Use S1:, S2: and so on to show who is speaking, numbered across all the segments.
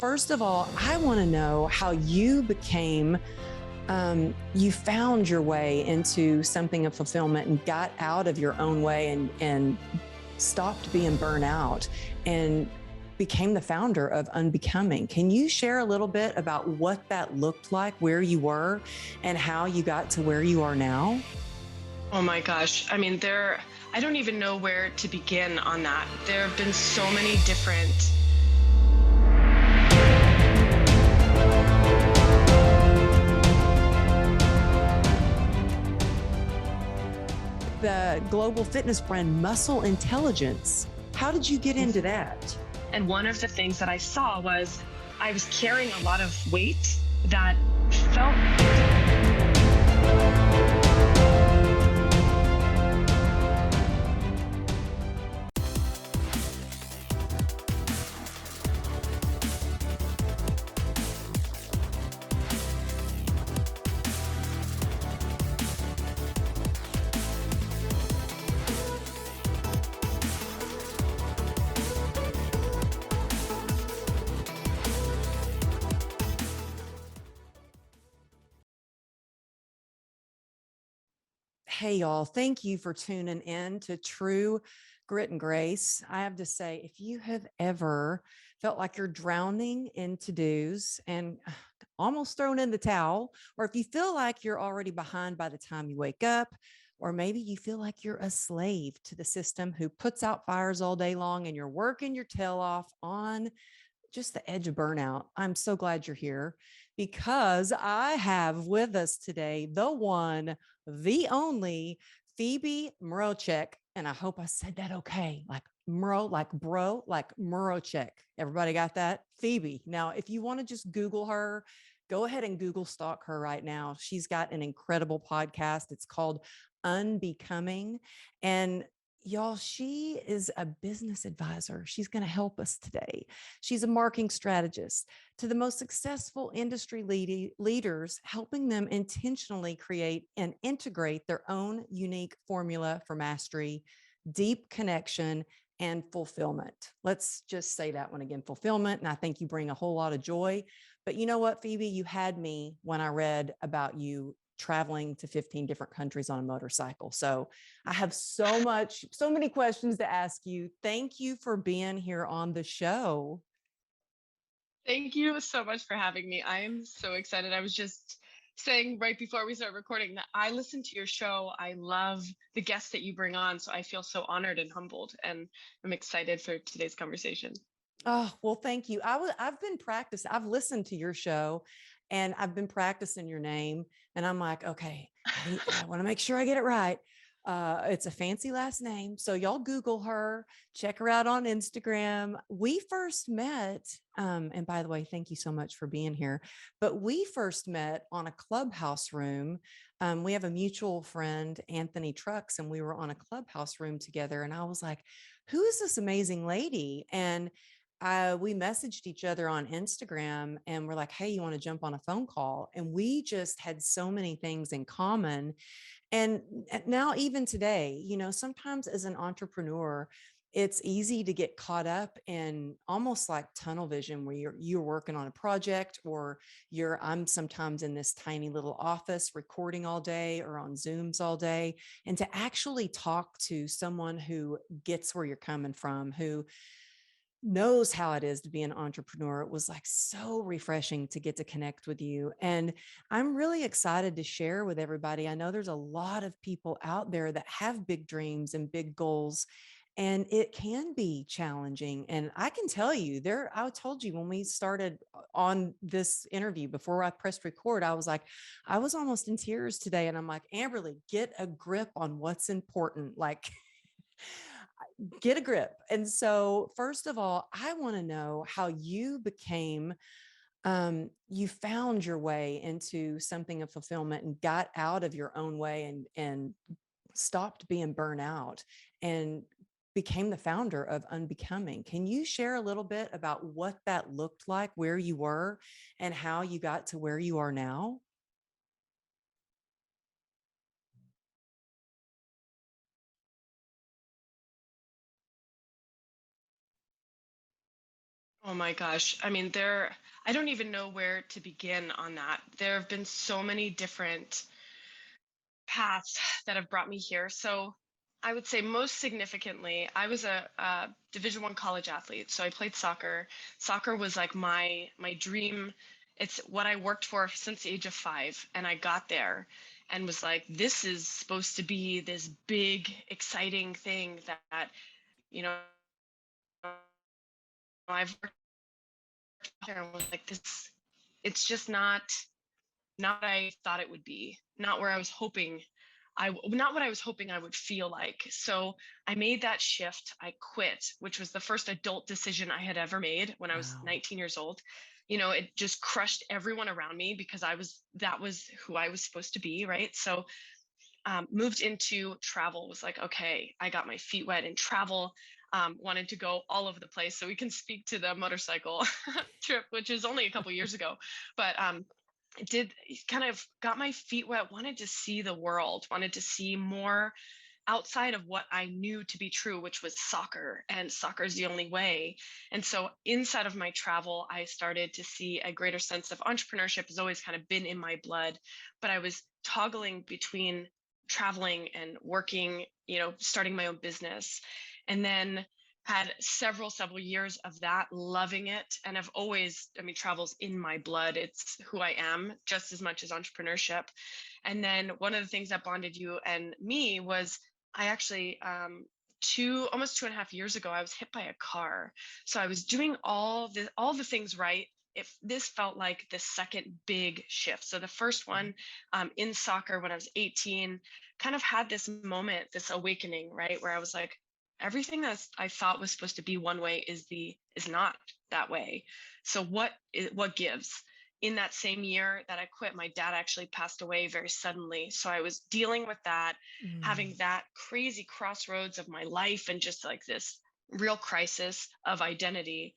S1: first of all, I want to know how you became, you found your way into something of fulfillment and got out of your own way and stopped being burnt out and became the founder of Unbecoming. Can you share a little bit about what that looked like, where you were, and how you got to where you are now?
S2: Oh my gosh. I mean, I don't even know where to begin on that. There have been so many different.
S1: The global fitness brand Muscle Intelligence. How did you get into that?
S2: And one of the things that I saw was I was carrying a lot of weight that felt.
S1: Hey, y'all. Thank you for tuning in to True Grit and Grace. I have to say, if you have ever felt like you're drowning in to-dos and almost thrown in the towel, or if you feel like you're already behind by the time you wake up, or maybe you feel like you're a slave to the system who puts out fires all day long and you're working your tail off on just the edge of burnout, I'm so glad you're here because I have with us today the one, the only Phoebe Mroczek. And I hope I said that okay. Like like bro, like Mroczek. Everybody got that? Phoebe. Now, if you want to just Google her, go ahead and Google stalk her right now. She's got an incredible podcast. It's called Unbecoming. And y'all, she is a business advisor. She's going to help us today. She's a marketing strategist to the most successful industry leaders, helping them intentionally create and integrate their own unique formula for mastery, deep connection, and fulfillment. Let's just say that one again, fulfillment. And I think you bring a whole lot of joy. But you know what, Phoebe, you had me when I read about you traveling to 15 different countries on a motorcycle. So I have so many questions to ask you. Thank you for being here on the show.
S2: Thank you so much for having me. I am so excited. I was just saying right before we start recording that I listen to your show. I love the guests that you bring on. So I feel so honored and humbled, and I'm excited for today's conversation.
S1: Oh, well, thank you. I've been practicing. I've listened to your show and I've been practicing your name. And I'm like, okay, I want to make sure I get it right. It's a fancy last name. So y'all Google her, check her out on Instagram. We first met, and by the way, thank you so much for being here. But we first met on a clubhouse room. We have a mutual friend, Anthony Trucks, and we were on a clubhouse room together. And I was like, who is this amazing lady? And we messaged each other on Instagram and we're like, hey, you want to jump on a phone call? And we just had so many things in common. And now, even today, sometimes as an entrepreneur, it's easy to get caught up in almost like tunnel vision where you're working on a project, or I'm sometimes in this tiny little office recording all day or on Zooms all day. And to actually talk to someone who gets where you're coming from, who knows how it is to be an entrepreneur. It was like so refreshing to get to connect with you. And I'm really excited to share with everybody. I know there's a lot of people out there that have big dreams and big goals, and it can be challenging. And I can tell you I told you when we started on this interview before I pressed record, I was like, I was almost in tears today. And I'm like, Amberly, get a grip on what's important. Like, get a grip. And so, first of all, I want to know how you became, you found your way into something of fulfillment and got out of your own way and stopped being burnt out and became the founder of Unbecoming. Can you share a little bit about what that looked like, where you were, and how you got to where you are now?
S2: Oh my gosh. I mean, I don't even know where to begin on that. There have been so many different paths that have brought me here. So I would say most significantly, I was a Division One college athlete. So I played soccer. Soccer was like my dream. It's what I worked for since the age of 5. And I got there and was like, this is supposed to be this big, exciting thing that, you know, I've worked there and was like, this, it's just not what I thought it would be, not where I was hoping not what I was hoping I would feel like. So I made that shift. I quit, which was the first adult decision I had ever made when I was
S1: Wow.
S2: 19 years old. It just crushed everyone around me because that was who I was supposed to be, right? So moved into travel, was like, okay, I got my feet wet in travel. Wanted to go all over the place. So we can speak to the motorcycle trip, which is only a couple years ago. But did kind of got my feet wet, wanted to see the world, wanted to see more outside of what I knew to be true, which was soccer, and soccer is the only way. And so inside of my travel, I started to see a greater sense of entrepreneurship has always kind of been in my blood, but I was toggling between traveling and working, starting my own business. And then had several years of that, loving it. And I've always, I mean, travel's in my blood. It's who I am just as much as entrepreneurship. And then one of the things that bonded you and me was I actually, almost 2.5 years ago, I was hit by a car. So I was doing all the things right. If this felt like the second big shift. So the first one, in soccer when I was 18, kind of had this moment, this awakening, right, where I was like, everything that I thought was supposed to be one way is not that way. So what gives? In that same year that I quit, my dad actually passed away very suddenly. So I was dealing with that, having
S1: Mm.
S2: that crazy crossroads of my life and just like this real crisis of identity.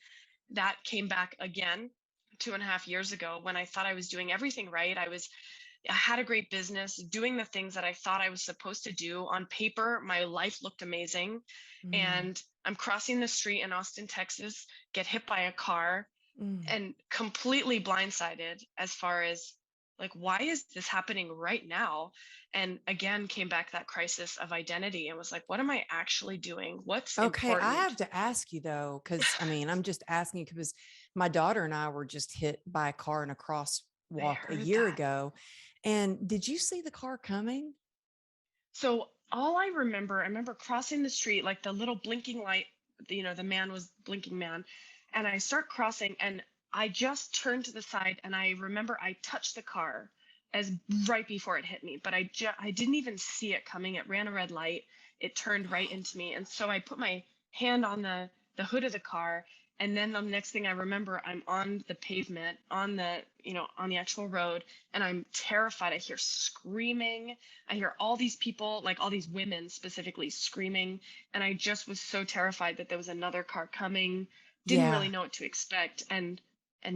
S2: That came back again 2.5 years ago when I thought I was doing everything right. I had a great business, doing the things that I thought I was supposed to do. On paper, my life looked amazing.
S1: Mm.
S2: And I'm crossing the street in Austin, Texas, get hit by a car,
S1: Mm.
S2: and completely blindsided as far as like, why is this happening right now? And again, came back that crisis of identity and was like, what am I actually doing? What's
S1: Okay, I
S2: important?
S1: have to ask you though, because I mean, I'm just asking you because my daughter and I were just hit by a car in a
S2: I
S1: crosswalk a
S2: heard
S1: year
S2: that.
S1: ago. And did you see the car coming?
S2: So all I remember crossing the street, like the little blinking light, the man was blinking man. And I start crossing and I just turned to the side and I remember I touched the car as right before it hit me, but I didn't even see it coming. It ran a red light. It turned right into me. And so I put my hand on the hood of the car, and then the next thing I remember, I'm on the pavement, on the actual road, and I'm terrified. I hear screaming. I hear all these people, like all these women specifically, screaming. And I just was so terrified that there was another car coming, didn't really
S1: Yeah.
S2: know what to expect. And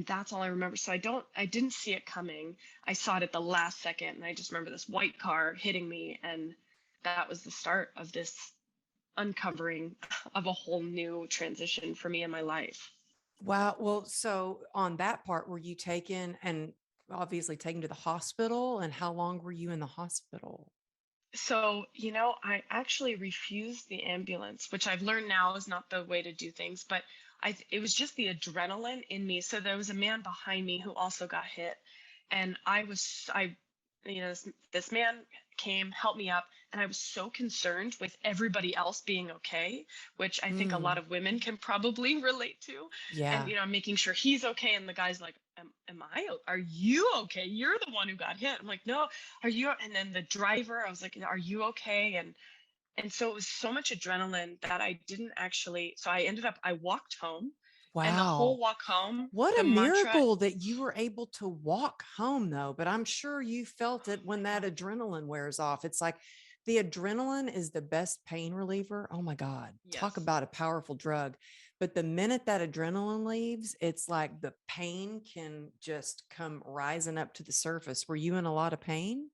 S2: that's all I remember. So I didn't see it coming. I saw it at the last second. And I just remember this white car hitting me. And that was the start of this uncovering of a whole new transition for me in my life.
S1: Wow. Well, so on that part, were you taken and obviously taken to the hospital? And how long were you in the hospital?
S2: So, I actually refused the ambulance, which I've learned now is not the way to do things, but it was just the adrenaline in me. So there was a man behind me who also got hit, and this man came, helped me up, and I was so concerned with everybody else being okay, which I think a lot
S1: Mm.
S2: of women can probably relate to. And,
S1: Yeah.
S2: I'm making sure he's okay, and the guy's like, are you okay? You're the one who got hit. I'm like, no, are you? And then the driver, I was like, are you okay? And so it was so much adrenaline that I didn't actually, so I walked home, and the whole
S1: Wow.
S2: walk home,
S1: What
S2: the
S1: a
S2: mantra.
S1: miracle that you were able to walk home, though. But I'm sure you felt it when that adrenaline wears off. It's like the adrenaline is the best pain reliever. Oh my God. Talk
S2: Yes.
S1: about a powerful drug. But the minute that adrenaline leaves, it's like the pain can just come rising up to the surface. Were you in a lot of pain?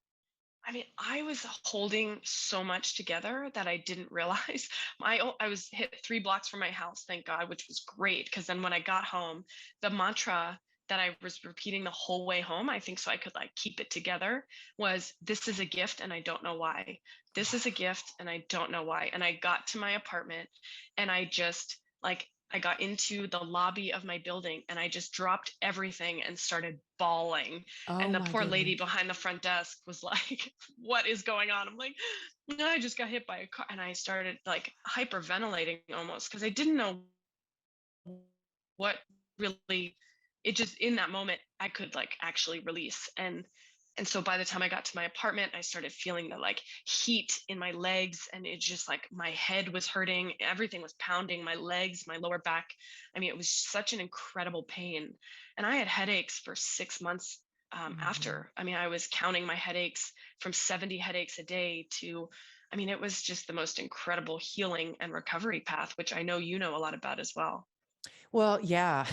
S2: I mean, I was holding so much together that I didn't realize. I was hit 3 blocks from my house, thank God, which was great. Because then when I got home, the mantra that I was repeating the whole way home, I think so I could like keep it together, was this is a gift and I don't know why. This is a gift and I don't know why. And I got to my apartment and I just like I got into the lobby of my building and I just dropped everything and started bawling.
S1: Oh
S2: And the
S1: my
S2: poor lady
S1: goodness.
S2: behind the front desk was like, what is going on? I'm like, no, I just got hit by a car. And I started like hyperventilating almost because I didn't know what really, it just in that moment I could like actually release. And so by the time I got to my apartment, I started feeling the like heat in my legs, and it just like my head was hurting, everything was pounding, my legs, my lower back. I mean, it was such an incredible pain. And I had headaches for 6 months
S1: Mhm.
S2: after. I mean, I was counting my headaches from 70 headaches a day to, I mean, it was just the most incredible healing and recovery path, which I know you know a lot about as well.
S1: Well, yeah.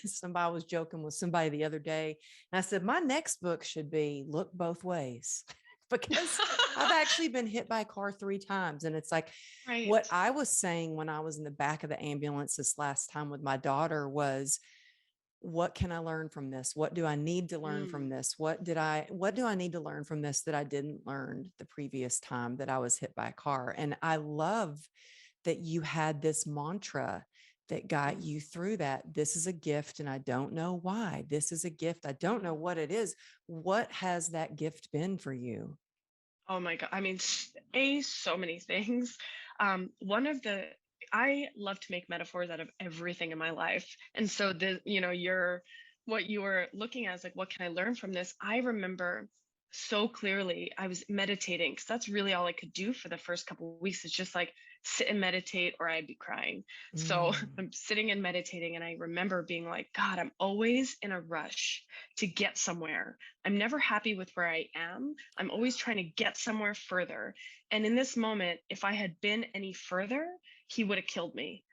S1: Somebody was joking with somebody the other day, and I said, my next book should be Look Both Ways because I've actually been hit by a car 3 times. And it's like what
S2: Right.
S1: I was saying when I was in the back of the ambulance this last time with my daughter was, what can I learn from this? What do I need to learn from
S2: Mm.
S1: this? What do I need to learn from this that I didn't learn the previous time that I was hit by a car? And I love that you had this mantra that got
S2: Mm.
S1: you through that. This is a gift and I don't know why. This is a gift. I don't know
S2: Mm.
S1: what it is. What has that gift been for you?
S2: Oh my God. I mean, so many things. One of the, I love to make metaphors out of everything in my life. And so what you were looking at is like, what can I learn from this? I remember so clearly I was meditating because that's really all I could do for the first couple of weeks is just like sit and meditate or I'd be crying. So
S1: Mm,
S2: I'm sitting and meditating and I remember being like, God, I'm always in a rush to get somewhere. I'm never happy with where I am. I'm always trying to get somewhere further. And in this moment, if I had been any further, he would have killed me.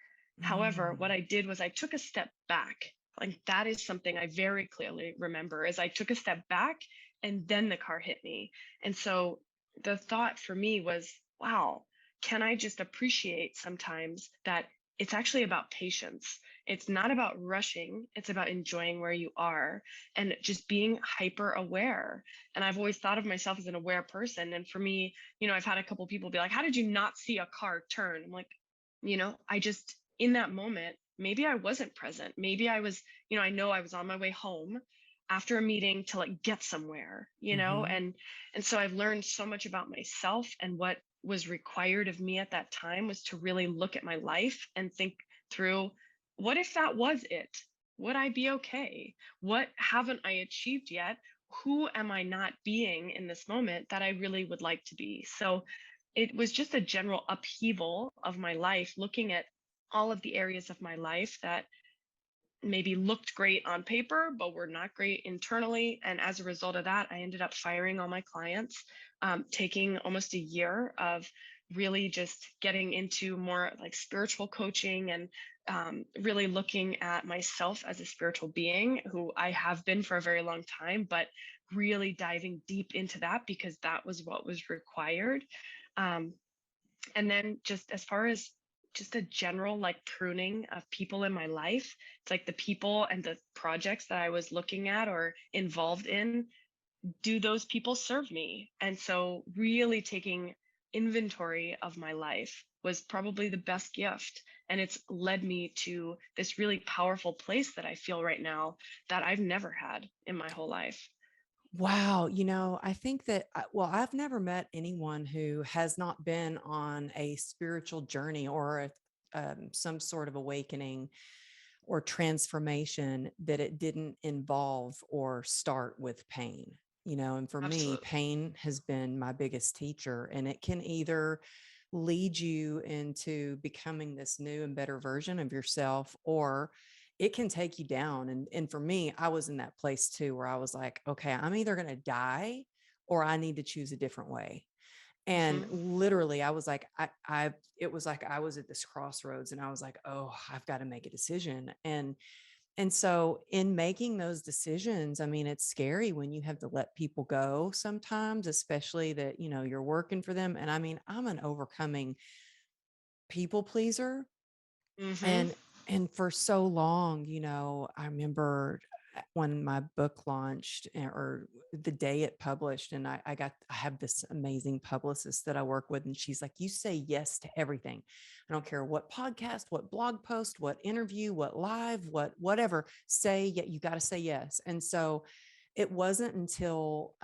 S2: However, what
S1: mm,
S2: I did was I took a step back. Like that is something I very clearly remember is I took a step back and then the car hit me. And so the thought for me was, wow, can I just appreciate sometimes that it's actually about patience. It's not about rushing, it's about enjoying where you are and just being hyper aware. And I've always thought of myself as an aware person. And for me, I've had a couple people be like, how did you not see a car turn? I'm like, I just, in that moment, maybe I wasn't present. Maybe I was, I know I was on my way home after a meeting to like get somewhere,
S1: mhm,
S2: and so I've learned so much about myself, and what was required of me at that time was to really look at my life and think through, what if that was it? Would I be okay? What haven't I achieved yet? Who am I not being in this moment that I really would like to be? So it was just a general upheaval of my life, looking at all of the areas of my life that maybe looked great on paper, but were not great internally. And as a result of that, I ended up firing all my clients, taking almost a year of really just getting into more like spiritual coaching and really looking at myself as a spiritual being who I have been for a very long time, but really diving deep into that because that was what was required. Um, and then just as far as just a general like pruning of people in my life, it's like the people and the projects that I was looking at or involved in, do those people serve me? And so really taking inventory of my life was probably the best gift. And it's led me to this really powerful place that I feel right now that I've never had in my whole life.
S1: wow. I think that, well, I've never met anyone who has not been on a spiritual journey or some sort of awakening or transformation that it didn't involve or start with pain. And for me,
S2: Absolutely.
S1: pain has been my biggest teacher, and it can either lead you into becoming this new and better version of yourself, or it can take you down. And for me, I was in that place too, where I was like, okay, I'm either going to die or I need to choose a different way. And
S2: Hmm.
S1: literally, I was like, it was like I was at this crossroads and I was like, oh, I've got to make a decision. And And so in making those decisions, I mean, it's scary when you have to let people go sometimes, especially that, you're working for them. And I mean, I'm an overcoming people pleaser.
S2: Mm-hmm.
S1: And for so long, I remember when my book launched, or the day it published, and I have this amazing publicist that I work with, and she's like, you say yes to everything. I don't care what podcast, what blog post, what interview, what live, whatever, you got to say yes. And so it wasn't until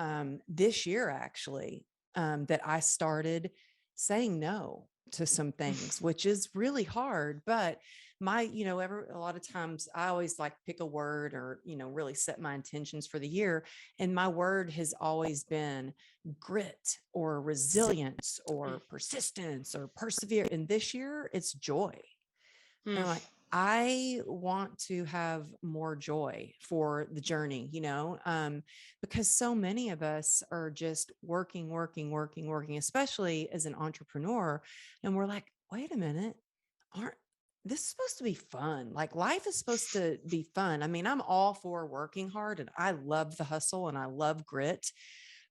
S1: this year, actually, that I started saying no to some things, which is really hard. But a lot of times I always like pick a word, or, really set my intentions for the year. And my word has always been grit, or resilience, or persistence, or persevere. And this year it's joy. And I'm like, I want to have more joy for the journey, because so many of us are just working, working, working, working, especially as an entrepreneur. And we're like, wait a minute, aren't this is supposed to be fun? Like, life is supposed to be fun. I mean, I'm all for working hard, and I love the hustle, and I love grit.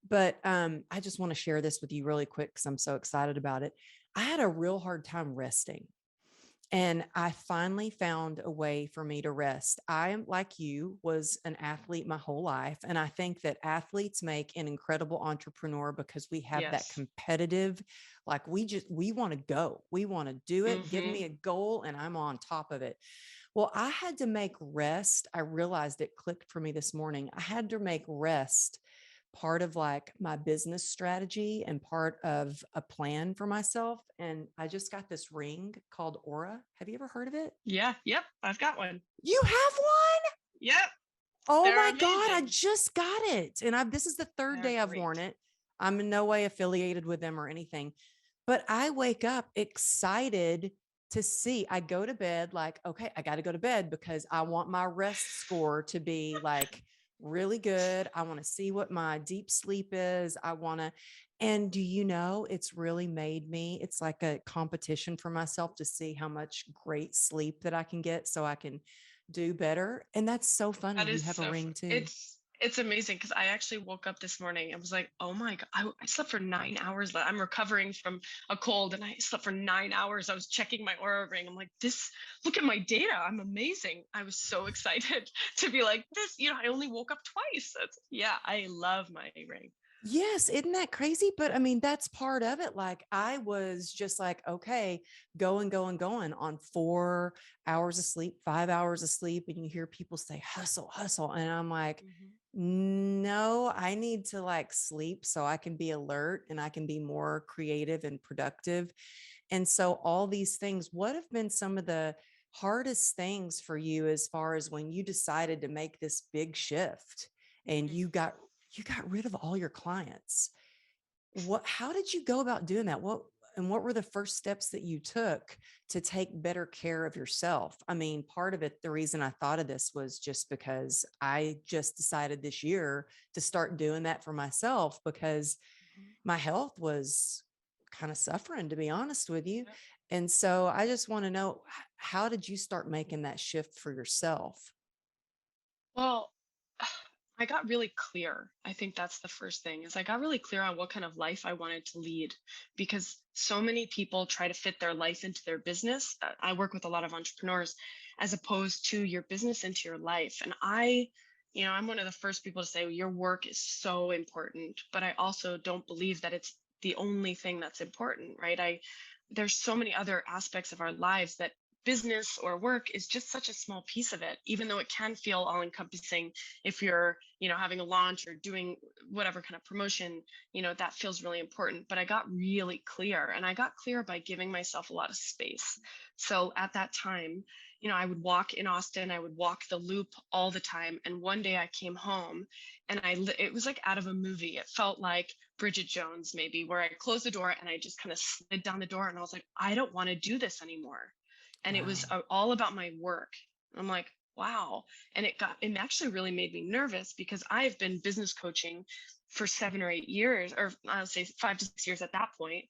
S1: But I just want to share this with you really quick because I'm so excited about it. I had a real hard time resting. And I finally found a way for me to rest. I, like you, was an athlete my whole life. And I think that athletes make an incredible entrepreneur because we have that
S2: Yes.
S1: competitive, like, we want to go, we want to do it. Give
S2: Mm-hmm.
S1: me a goal and I'm on top of it. Well, I had to make rest. I realized it clicked for me this morning. I had to make rest part of like my business strategy and part of a plan for myself. And I just got this ring called Aura. Have you ever heard of it?
S2: Yeah. Yep. I've got one.
S1: You have one?
S2: Yep.
S1: Oh
S2: They're
S1: my God, I
S2: amazing.
S1: just got it. And this is the third
S2: They're
S1: day I've
S2: great.
S1: worn it. I'm in no way affiliated with them or anything, but I wake up excited to see. I go to bed like, okay, I got to go to bed because I want my rest score to be like really good. I want to see what my deep sleep is. And do you know, it's really made me, it's like a competition for myself to see how much great sleep that I can get so I can do better. And that's so funny.
S2: That
S1: You
S2: is
S1: have a
S2: so
S1: ring too.
S2: it's amazing because I actually woke up this morning and was like, oh my God, I slept for 9 hours. I'm recovering from a cold and I slept for 9 hours. I was checking my Aura ring. I'm like, look at my data. I'm amazing. I was so excited to be like this, I only woke up twice. Yeah, I love my ring.
S1: Yes, isn't that crazy? But I mean, that's part of it. Like, I was just like, okay, going, going, going on 4 hours of sleep, 5 hours of sleep. And you hear people say, hustle, hustle. And I'm like,
S2: Mhm.
S1: no, I need to like sleep so I can be alert and I can be more creative and productive. And so, all these things, what have been some of the hardest things for you as far as when you decided to make this big shift and you got rid of all your clients? How did you go about doing that? What were the first steps that you took to take better care of yourself? I mean, part of it, the reason I thought of this was just because I just decided this year to start doing that for myself because
S2: Mhm.
S1: my health was kind of suffering, to be honest with you.
S2: Yep.
S1: And so I just want to know, how did you start making that shift for yourself?
S2: Well, I got really clear. I think that's the first thing is I got really clear on what kind of life I wanted to lead because so many people try to fit their life into their business. I work with a lot of entrepreneurs as opposed to your business into your life. And I'm one of the first people to say well, your work is so important, but I also don't believe that it's the only thing that's important, right? There's so many other aspects of our lives that business or work is just such a small piece of it, even though it can feel all encompassing if you're having a launch or doing whatever kind of promotion, that feels really important. But I got really clear, and I got clear by giving myself a lot of space. So at that time, I would walk in Austin, I would walk the loop all the time, and one day I came home and it was like out of a movie. It felt like Bridget Jones maybe, where I closed the door and I just kind of slid down the door and I was like, I don't want to do this anymore. And it was
S1: Wow.
S2: all about my work. I'm like, wow. And it actually really made me nervous because I've been business coaching for 7 or 8 years, or I'll say 5 to 6 years at that point.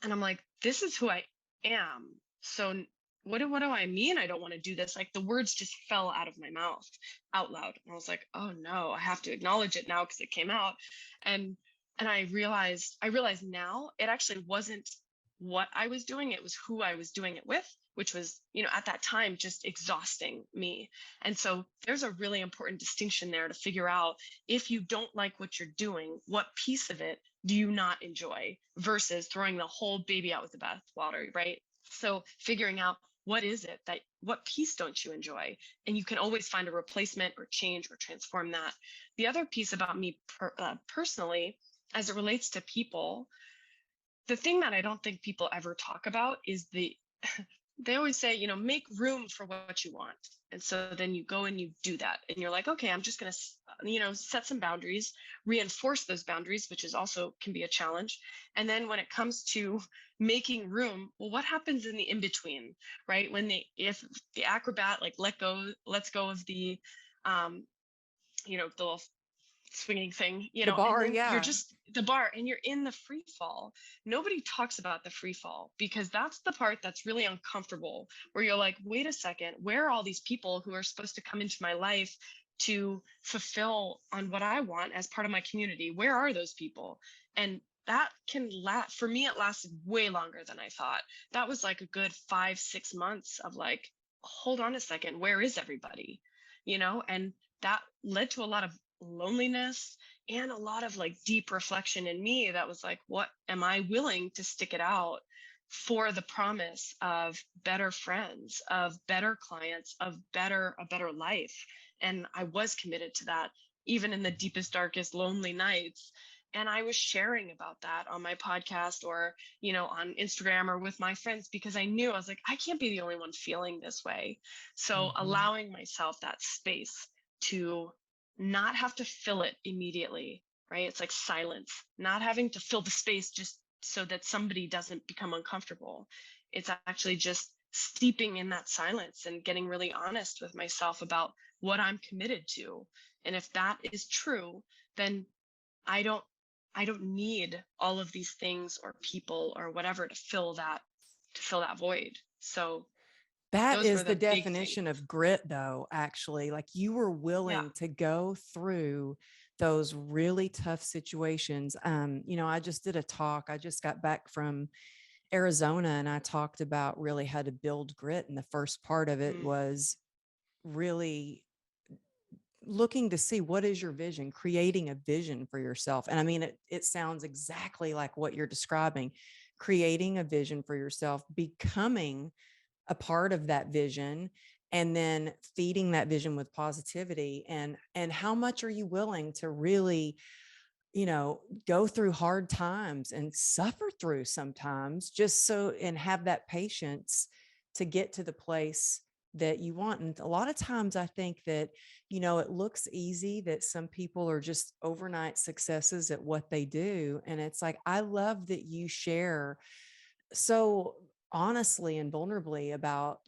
S2: And I'm like, this is who I am. So what do I mean I don't want to do this? Like the words just fell out of my mouth out loud. And I was like, oh no, I have to acknowledge it now because it came out. And I realized now it actually wasn't what I was doing, it was who I was doing it with, which was, at that time just exhausting me. And so there's a really important distinction there to figure out, if you don't like what you're doing, what piece of it do you not enjoy, versus throwing the whole baby out with the bathwater, right? So figuring out, what piece don't you enjoy, and you can always find a replacement or change or transform that. The other piece about me personally, as it relates to people, the thing that I don't think people ever talk about is they always say, make room for what you want. And so then you go and you do that. And you're like, okay, I'm just going to, set some boundaries, reinforce those boundaries, which is also can be a challenge. And then when it comes to making room, well, what happens in the in between, right? If the acrobat like lets go of the little swinging thing,
S1: The
S2: and
S1: bar,
S2: then you're
S1: yeah.
S2: just the bar and you're in the free fall. Nobody talks about the free fall, because that's the part that's really uncomfortable, where you're like, wait a second, where are all these people who are supposed to come into my life to fulfill on what I want as part of my community? Where are those people? And that can last, for me, it lasted way longer than I thought. That was like a good 5, 6 months of like, hold on a second, where is everybody? And that led to a lot of loneliness and a lot of like deep reflection in me, that was like, what am I willing to stick it out for the promise of better friends, of better clients, of a better life? And I was committed to that, even in the deepest, darkest, lonely nights. And I was sharing about that on my podcast, or on Instagram, or with my friends, because I knew, I was like, I can't be the only one feeling this way. So
S1: Mhm.
S2: allowing myself that space to not have to fill it immediately, right? It's like silence, not having to fill the space just so that somebody doesn't become uncomfortable. It's actually just steeping in that silence and getting really honest with myself about what I'm committed to. And if that is true, then I don't I don't need all of these things or people or whatever to fill that void. So
S1: That
S2: those were
S1: is the
S2: the big things.
S1: definition of grit, though, actually. Like you were
S2: Yeah.
S1: willing to go through those really tough situations. I just did a talk. I just got back from Arizona and I talked about really how to build grit. And the first part of it
S2: Mm,
S1: was really looking to see what is your vision, creating a vision for yourself. And I mean, it sounds exactly like what you're describing, creating a vision for yourself, becoming a part of that vision, and then feeding that vision with positivity. And how much are you willing to really, go through hard times and suffer through sometimes, just so, and have that patience to get to the place that you want. And a lot of times I think that, it looks easy, that some people are just overnight successes at what they do. And it's like, I love that you share so honestly and vulnerably about,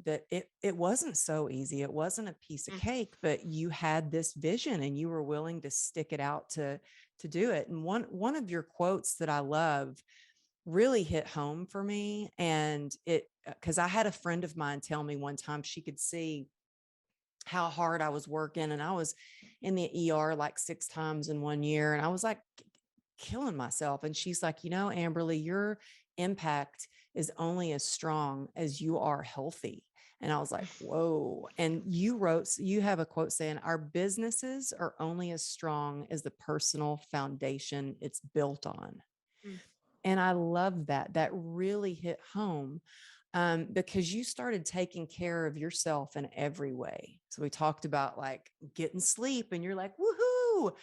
S1: that it wasn't so easy, it wasn't a piece of
S2: mm,
S1: cake, but you had this vision and you were willing to stick it out to do it. And one of your quotes that I love really hit home for me, and it, because I had a friend of mine tell me one time she could see how hard I was working, and I was in the ER like 6 times in 1 year, and I was like killing myself. And she's like, Amberly, your impact is only as strong as you are healthy. And I was like, whoa. And you have a quote saying, our businesses are only as strong as the personal foundation it's built on.
S2: mm,
S1: And I love that. That really hit home, because you started taking care of yourself in every way. So we talked about like getting sleep, and you're like, woohoo,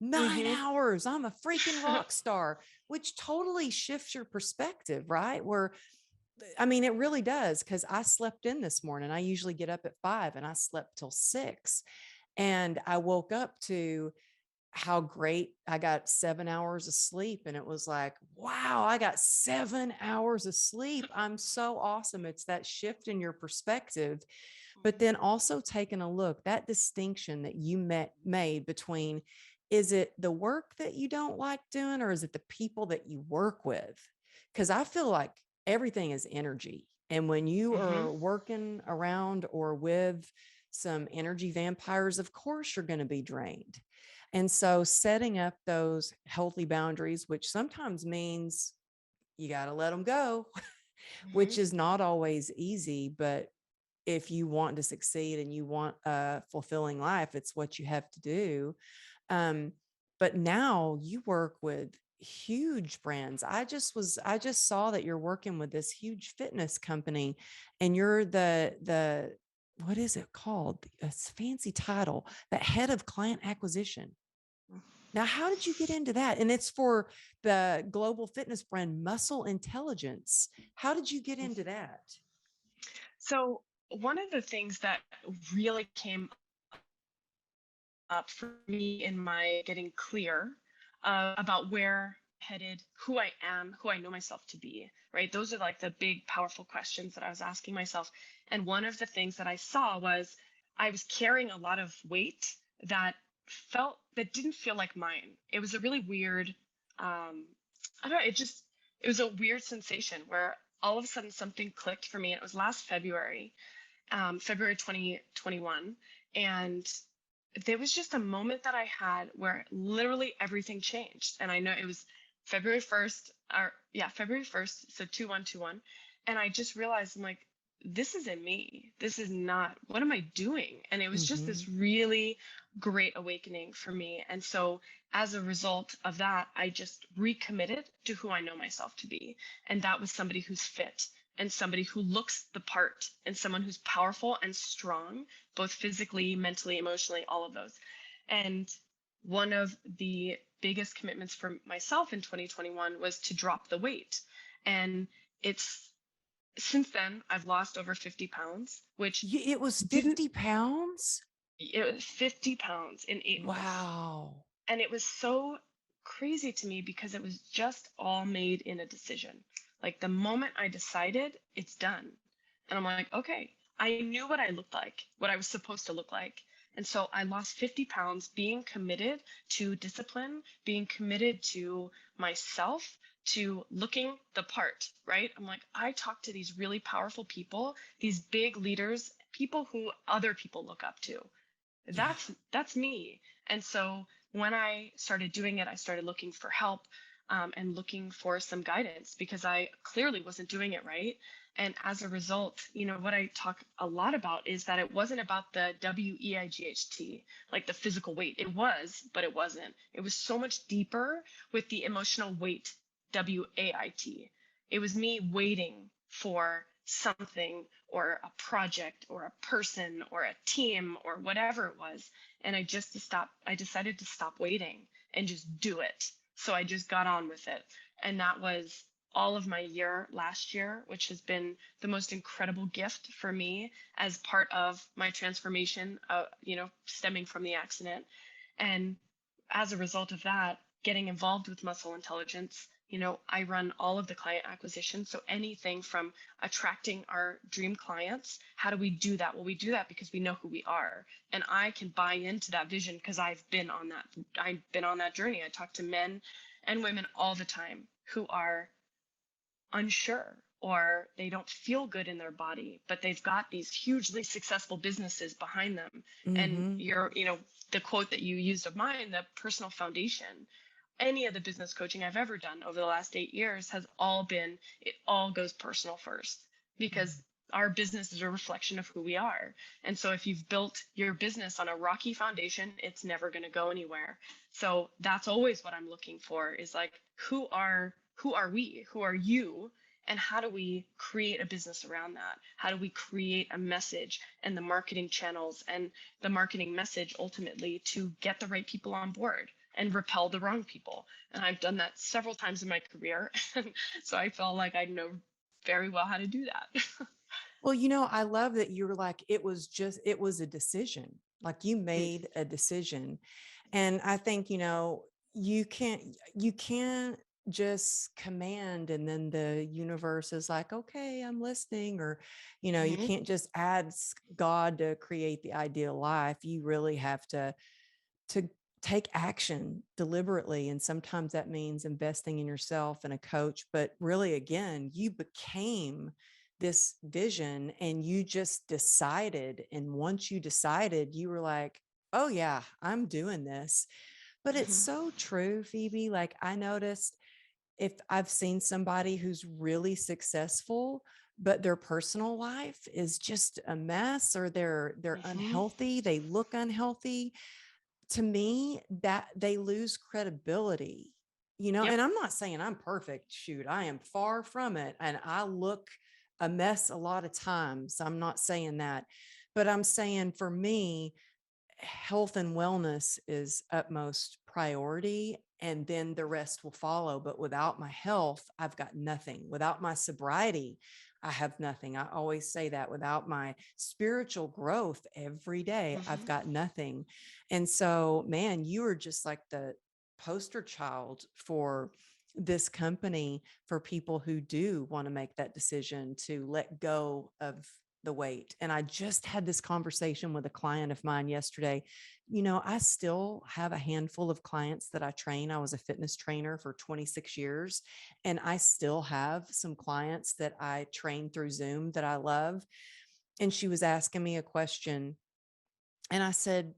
S1: 9 hours. I'm a freaking rock star, which totally shifts your perspective, right? Where, I mean, it really does. Cause I slept in this morning. I usually get up at 5 and I slept till 6. And I woke up to how great I got 7 hours of sleep. And it was like, wow, I got 7 hours of sleep. I'm so awesome. It's that shift in your perspective, but then also taking a look, that distinction that you made between, is it the work that you don't like doing, or is it the people that you work with? Because I feel like everything is energy. And when you
S2: Mm-hmm.
S1: are working around or with some energy vampires, of course you're going to be drained. And so setting up those healthy boundaries, which sometimes means you got to let them go,
S2: Mm-hmm.
S1: which is not always easy, but if you want to succeed and you want a fulfilling life, it's what you have to do. Um, but now you work with huge brands. I just saw that you're working with this huge fitness company, and you're the what is it called? It's a fancy title, that head of client acquisition. Now, how did you get into that? And it's for the global fitness brand Muscle Intelligence. How did you get into that?
S2: So one of the things that really came up for me in my getting clear about where headed, who I am, who I know myself to be, right? Those are like the big, powerful questions that I was asking myself. And one of the things that I saw was I was carrying a lot of weight that that didn't feel like mine. It was a really weird, I don't know, it was a weird sensation where all of a sudden something clicked for me. And it was last February, February 2021. And there was just a moment that I had where literally everything changed. And I know it was February 1st, or yeah, February 1st, so 2121. And I just realized I'm like, this isn't me. This is not, what am I doing? And it was just
S1: Mm-hmm.
S2: this really great awakening for me. And so as a result of that, I just recommitted to who I know myself to be. And that was somebody who's fit and somebody who looks the part and someone who's powerful and strong, both physically, mentally, emotionally, all of those. And one of the biggest commitments for myself in 2021 was to drop the weight. And it's since then, I've lost over 50 pounds, which
S1: It was
S2: didn't,
S1: 50 pounds?
S2: it was 50 pounds in 8 months.
S1: Wow.
S2: And it was so crazy to me because it was just all made in a decision. Like the moment I decided, it's done. And I'm like, okay, I knew what I looked like, what I was supposed to look like. And so I lost 50 pounds being committed to discipline, being committed to myself, to looking the part, right? I'm like, I talk to these really powerful people, these big leaders, people who other people look up to.
S1: Yeah.
S2: That's me. And so when I started doing it, I started looking for help, and looking for some guidance because I clearly wasn't doing it right. And as a result, what I talk a lot about is that it wasn't about the WEIGHT, like the physical weight. It was, but it wasn't. It was so much deeper with the emotional weight, WAIT. It was me waiting for something or a project or a person or a team or whatever it was. And I decided to stop waiting and just do it. So I just got on with it. And that was all of my year last year, which has been the most incredible gift for me as part of my transformation, stemming from the accident. And as a result of that, getting involved with muscle intelligence, I run all of the client acquisition. So anything from attracting our dream clients, how do we do that? Well, we do that because we know who we are. And I can buy into that vision because I've been on that journey. I talk to men and women all the time who are unsure or they don't feel good in their body, but they've got these hugely successful businesses behind them. And
S1: Mm-hmm.
S2: the quote that you used of mine, the personal foundation, any of the business coaching I've ever done over the last 8 years it all goes personal first because our business is a reflection of who we are. And so if you've built your business on a rocky foundation, it's never going to go anywhere. So that's always what I'm looking for is like, who are we? Who are you? And how do we create a business around that? How do we create a message and the marketing channels and the marketing message ultimately to get the right people on board and repel the wrong people? And I've done that several times in my career. So I feel like I know very well how to do that.
S1: Well, I love that you were like, it was a decision. Like you
S2: Mm,
S1: made a decision. And I think, you can't just command and then the universe is like, okay, I'm listening. Or, you
S2: mhm,
S1: can't just ask God to create the ideal life. You really have to take action deliberately. And sometimes that means investing in yourself and a coach. But really, again, you became this vision and you just decided. And once you decided, you were like, oh yeah, I'm doing this. But it's
S2: Mhm.
S1: so true, Phoebe. Like I noticed if I've seen somebody who's really successful, but their personal life is just a mess, or they're
S2: Mhm.
S1: unhealthy, they look unhealthy, to me that they lose credibility,
S2: Yep.
S1: and I'm not saying I'm perfect. Shoot, I am far from it. And I look a mess a lot of times. I'm not saying that, but I'm saying for me, health and wellness is utmost priority, and then the rest will follow. But without my health, I've got nothing. Without my sobriety, I have nothing. I always say that without my spiritual growth every day, I've
S2: Mhm.
S1: got nothing. And so, man, you are just like the poster child for this company, for people who do want to make that decision to let go of the weight. And I just had this conversation with a client of mine yesterday. I still have a handful of clients that I train. I was a fitness trainer for 26 years, and I still have some clients that I train through Zoom that I love. And she was asking me a question, and I said,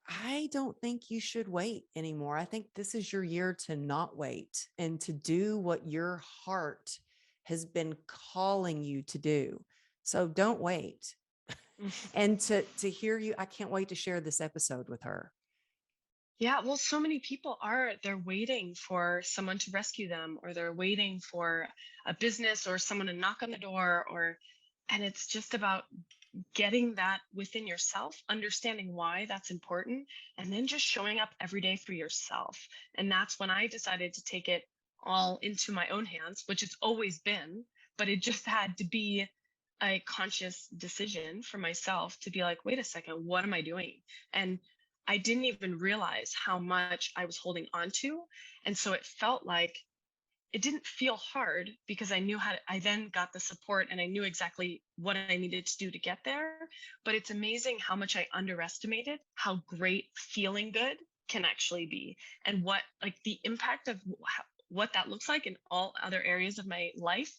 S1: I don't think you should wait anymore. I think this is your year to not wait and to do what your heart has been calling you to do. So don't wait.
S2: Mhm.
S1: And to hear you, I can't wait to share this episode with her.
S2: Yeah, well, so many people are, they're waiting for someone to rescue them, or they're waiting for a business or someone to knock on the door, and it's just about getting that within yourself, understanding why that's important, and then just showing up every day for yourself. And that's when I decided to take it all into my own hands, which it's always been, but it just had to be a conscious decision for myself to be like, wait a second, what am I doing? And I didn't even realize how much I was holding on to. And so it felt like it didn't feel hard because I knew I then got the support and I knew exactly what I needed to do to get there. But it's amazing how much I underestimated how great feeling good can actually be, and what, like, the impact of what that looks like in all other areas of my life.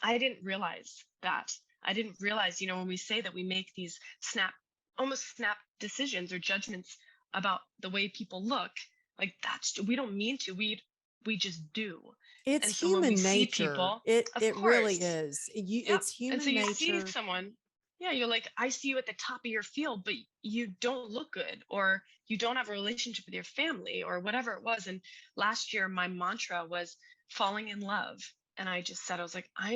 S2: I didn't realize that. I didn't realize, when we say that we make these almost snap decisions or judgments about the way people look, like, we don't mean to. We just do.
S1: It's
S2: And so when we
S1: human
S2: see
S1: nature.
S2: people,
S1: It
S2: of
S1: it really
S2: course,
S1: is.
S2: yep.
S1: It's
S2: And so
S1: human
S2: you see
S1: nature.
S2: someone, yeah, you're like, I see you at the top of your field, but you don't look good, or you don't have a relationship with your family, or whatever it was. And last year, my mantra was falling in love. And I just said, I was like, I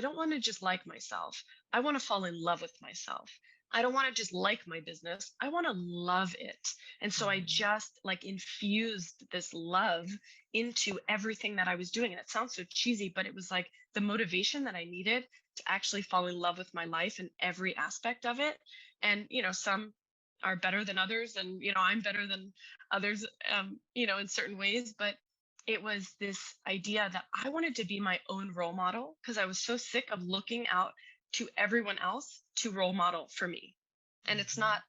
S2: don't want to just like myself. I want to fall in love with myself. I don't want to just like my business. I want to love it. And so I
S1: Mhm.
S2: just like infused this love into everything that I was doing. And it sounds so cheesy, but it was like the motivation that I needed to actually fall in love with my life and every aspect of it. And, some are better than others. And, I'm better than others, in certain ways. But it was this idea that I wanted to be my own role model, because I was so sick of looking out to everyone else to role model for me. And it's
S1: Mhm.
S2: not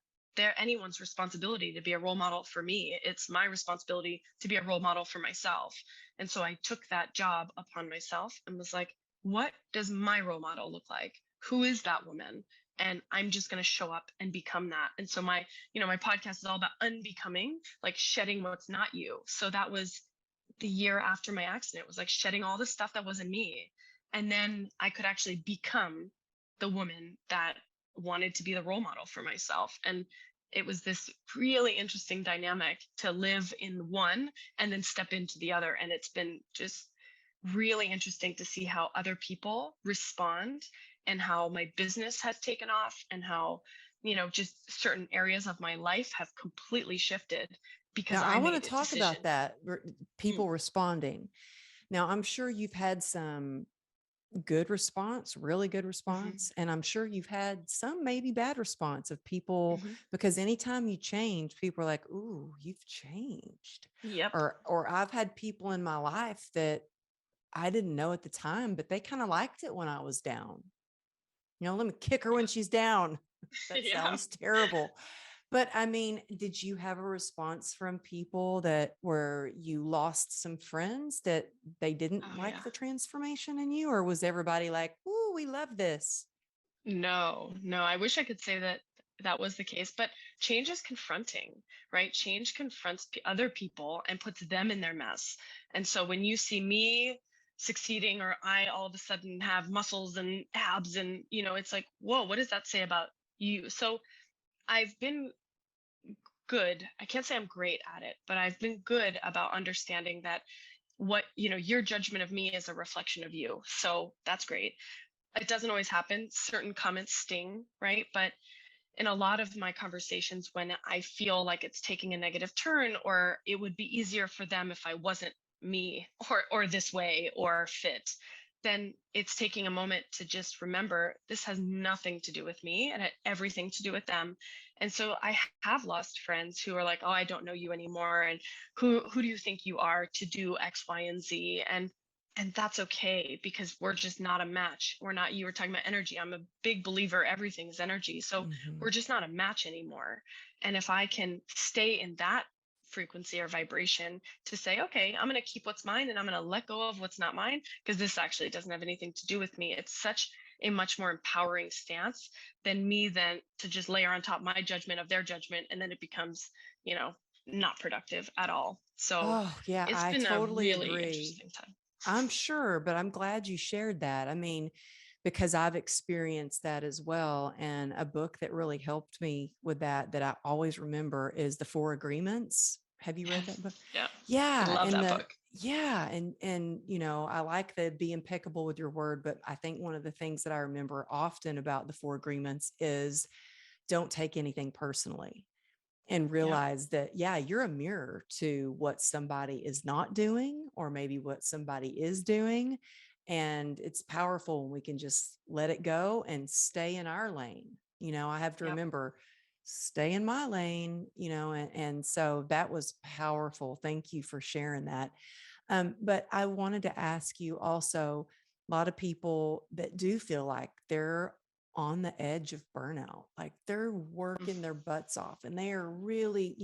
S2: anyone's responsibility to be a role model for me. It's my responsibility to be a role model for myself. And so I took that job upon myself and was like, what does my role model look like? Who is that woman? And I'm just going to show up and become that. And so my podcast is all about unbecoming, like shedding what's not you. So that was the year after my accident. It was like shedding all the stuff that wasn't me. And then I could actually become the woman that wanted to be the role model for myself. And it was this really interesting dynamic to live in one and then step into the other. And it's been just really interesting to see how other people respond, and how my business has taken off, and how, just certain areas of my life have completely shifted because
S1: Now,
S2: I
S1: I want
S2: made
S1: to
S2: a
S1: talk about
S2: decision.
S1: that,
S2: Mm,
S1: people responding. Now, I'm sure you've had some good response, really good
S2: mhm,
S1: response. And I'm sure you've had some maybe bad response of people,
S2: mhm.
S1: because anytime you change, people are like, ooh, you've changed.
S2: Yep.
S1: Or I've had people in my life that I didn't know at the time, but they kind of liked it when I was down. Let me kick her when
S2: Yep.
S1: she's down. That
S2: Yeah.
S1: sounds terrible. But I mean, did you have a response from people that where you lost some friends that they didn't
S2: Oh
S1: like
S2: yeah.
S1: the transformation in you? Or was everybody like, ooh, we love this.
S2: No, no, I wish I could say that that was the case, but change is confronting, right? Change confronts other people and puts them in their mess. And so when you see me succeeding, or I all of a sudden have muscles and abs, and it's like, whoa, what does that say about you? So I've been good. I can't say I'm great at it, but I've been good about understanding that your judgment of me is a reflection of you. So that's great. It doesn't always happen. Certain comments sting, right? But in a lot of my conversations, when I feel like it's taking a negative turn, or it would be easier for them if I wasn't me, or this way, or fit, then it's taking a moment to just remember this has nothing to do with me and had everything to do with them. And so I have lost friends who are like, oh, I don't know you anymore, and who do you think you are to do X, Y, and Z? And that's okay, because we're just not a match. We're not, you were talking about energy. I'm a big believer everything is energy. So
S1: Mhm.
S2: we're just not a match anymore. And if I can stay in that frequency or vibration to say, okay, I'm going to keep what's mine and I'm going to let go of what's not mine, because this actually doesn't have anything to do with me. It's such a much more empowering stance than me then to just layer on top my judgment of their judgment. And then it becomes, you know, not productive at all. So
S1: Oh, yeah,
S2: it's
S1: I
S2: been a
S1: totally
S2: really
S1: agree.
S2: interesting time.
S1: I'm sure, but I'm glad you shared that. I mean, because I've experienced that as well. And a book that really helped me with that, that I always remember, is The Four Agreements. Have you read
S2: Yes.
S1: that book?
S2: Yeah. I
S1: Yeah.
S2: love
S1: And
S2: that book.
S1: I like the be impeccable with your word, but I think one of the things that I remember often about the Four Agreements is don't take anything personally, and
S2: Yep.
S1: realize that, yeah, you're a mirror to what somebody is not doing, or maybe what somebody is doing. And it's powerful when we can just let it go and stay in our lane. I have to
S2: Yep.
S1: remember, stay in my lane, and so that was powerful. Thank you for sharing that. But I wanted to ask you also, a lot of people that do feel like they're on the edge of burnout, like they're working their butts off, and they are really,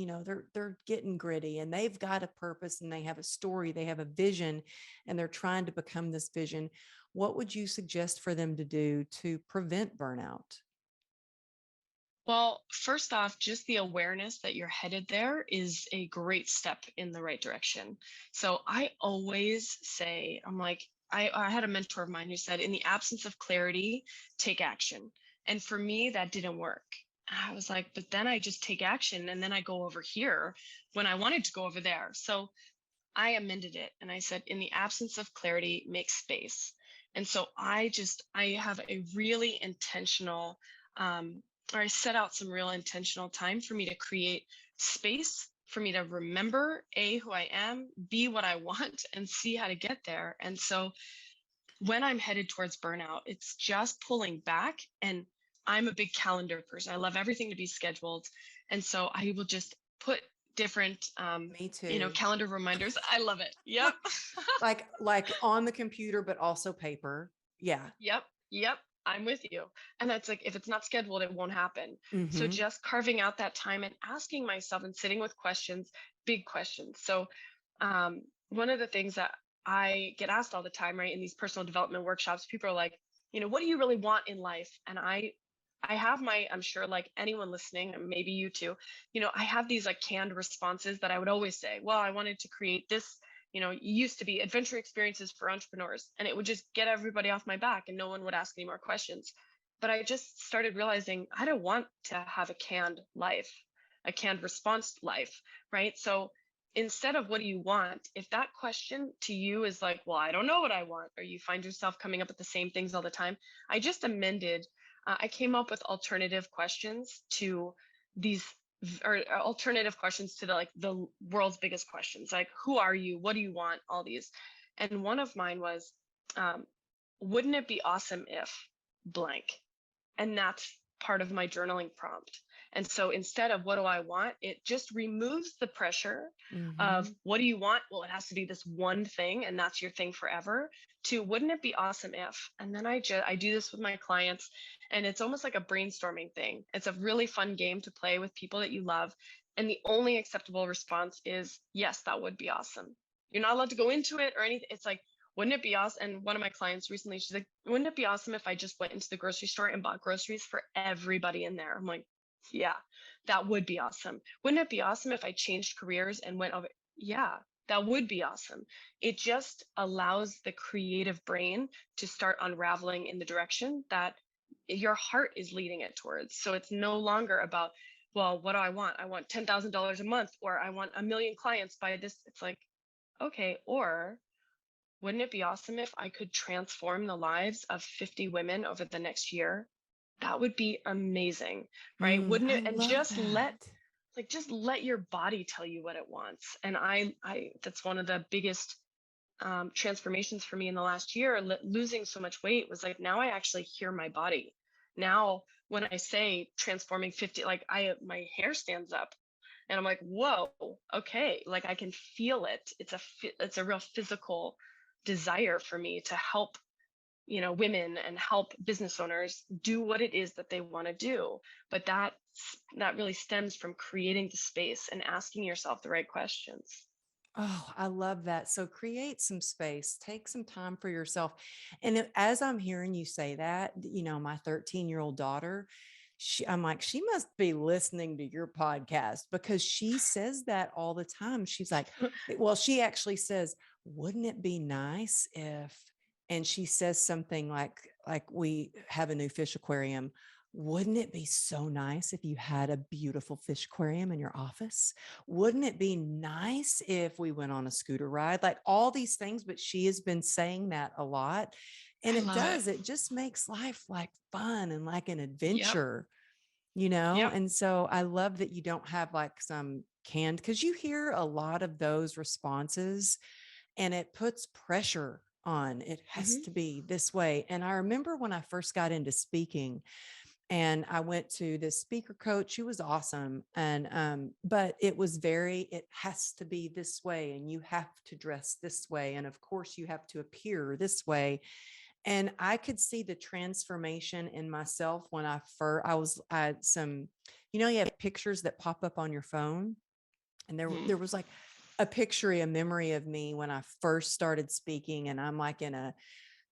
S1: they're getting gritty, and they've got a purpose, and they have a story, they have a vision, and they're trying to become this vision. What would you suggest for them to do to prevent burnout?
S2: Well, first off, just the awareness that you're headed there is a great step in the right direction. So I always say, I'm like, I had a mentor of mine who said, in the absence of clarity, take action. And for me, that didn't work. I was like, but then I just take action and then I go over here when I wanted to go over there. So I amended it and I said, in the absence of clarity, make space. And so I have a really intentional, or I set out some real intentional time for me to create space for me to remember A, who I am, B, what I want, and C, how to get there. And so when I'm headed towards burnout, it's just pulling back. And I'm a big calendar person. I love everything to be scheduled. And so I will just put different,
S1: Me too.
S2: calendar reminders. I love it. Yep.
S1: Like on the computer, but also paper. Yeah.
S2: Yep. Yep. I'm with you. And that's like, if it's not scheduled, it won't happen. So
S1: Mm-hmm.
S2: just carving out that time and asking myself and sitting with questions, big questions. So, one of the things that I get asked all the time, right, in these personal development workshops, people are like, what do you really want in life? And I have I'm sure like anyone listening, and maybe you too, I have these like canned responses that I would always say, well, I wanted to create this, it used to be adventure experiences for entrepreneurs, and it would just get everybody off my back and no one would ask any more questions. But I just started realizing I don't want to have a canned life, a canned response life, right? So instead of what do you want, if that question to you is like, well, I don't know what I want, or you find yourself coming up with the same things all the time, I just amended, I came up with alternative questions to these, or alternative questions to the world's biggest questions, like who are you, what do you want, all these. And one of mine was, um, wouldn't it be awesome if blank? And that's part of my journaling prompt. And so instead of what do I want, it just removes the pressure of
S1: Mm-hmm.
S2: what do you want? Well, it has to be this one thing and that's your thing forever, to wouldn't it be awesome if? And then I do this with my clients, and it's almost like a brainstorming thing. It's a really fun game to play with people that you love. And the only acceptable response is, yes, that would be awesome. You're not allowed to go into it or anything. It's like, wouldn't it be awesome? And one of my clients recently, she's like, wouldn't it be awesome if I just went into the grocery store and bought groceries for everybody in there? I'm like, yeah, that would be awesome. Wouldn't it be awesome if I changed careers and went over? Yeah, that would be awesome. It just allows the creative brain to start unraveling in the direction that your heart is leading it towards. So it's no longer about, well, what do I want? I want $10,000 a month, or I want 1 million clients by this. It's like, okay, or wouldn't it be awesome if I could transform the lives of 50 women over the next year? That would be amazing, right? Wouldn't
S1: I
S2: it? And
S1: love that.
S2: just let your body tell you what it wants. And that's one of the biggest transformations for me in the last year. Losing so much weight was like, now I actually hear my body. Now, when I say transforming 50, like my hair stands up, and I'm like, whoa, okay, like I can feel it. It's a real physical desire for me to help, women and help business owners do what it is that they want to do. But that really stems from creating the space and asking yourself the right questions.
S1: Oh, I love that. So create some space, take some time for yourself. And as I'm hearing you say that, my 13-year-old daughter, I'm like, she must be listening to your podcast because she says that all the time. She's like, well, she actually says, wouldn't it be nice if, and she says something like we have a new fish aquarium. Wouldn't it be so nice if you had a beautiful fish aquarium in your office? Wouldn't it be nice if we went on a scooter ride? Like all these things, but she has been saying that a lot. And
S2: I love it.
S1: it just makes life like fun and like an
S2: Yep.
S1: adventure,
S2: Yep.
S1: And so I love that you don't have like some canned, because you hear a lot of those responses and it puts pressure on it has
S2: Hmm.
S1: to be this way. And I remember when I first got into speaking, and I went to this speaker coach who was awesome. And but it has to be this way, and you have to dress this way. And of course, you have to appear this way. And I could see the transformation in myself when I had some, you have pictures that pop up on your phone. And
S2: Hmm.
S1: there was like a memory of me when I first started speaking. And I'm like in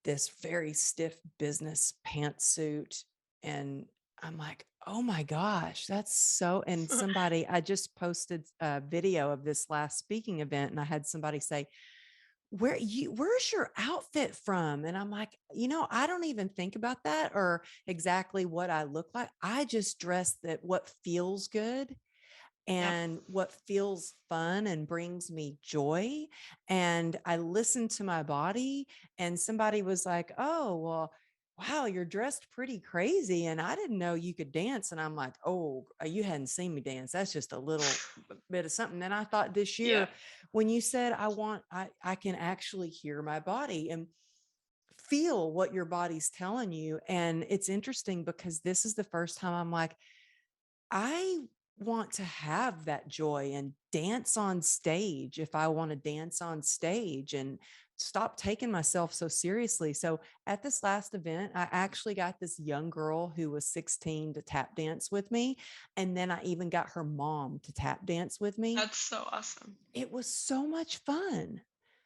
S1: this very stiff business pantsuit. And I'm like, oh my gosh, that's so. And I just posted a video of this last speaking event, and I had somebody say, where's your outfit from? And I'm like, I don't even think about that or exactly what I look like. I just dress that what feels good
S2: Yep.
S1: and what feels fun and brings me joy. And I listened to my body, and somebody was like, oh, well, wow, you're dressed pretty crazy. And I didn't know you could dance. And I'm like, oh, you hadn't seen me dance. That's just a little bit of something. Then I thought this
S2: Yeah.
S1: year, when you said, I can actually hear my body and feel what your body's telling you. And it's interesting because this is the first time I'm like, I want to have that joy and dance on stage if I want to dance on stage and stop taking myself so seriously. So at this last event, I actually got this young girl who was 16 to tap dance with me. And then I even got her mom to tap dance with me.
S2: That's so awesome.
S1: It was so much fun,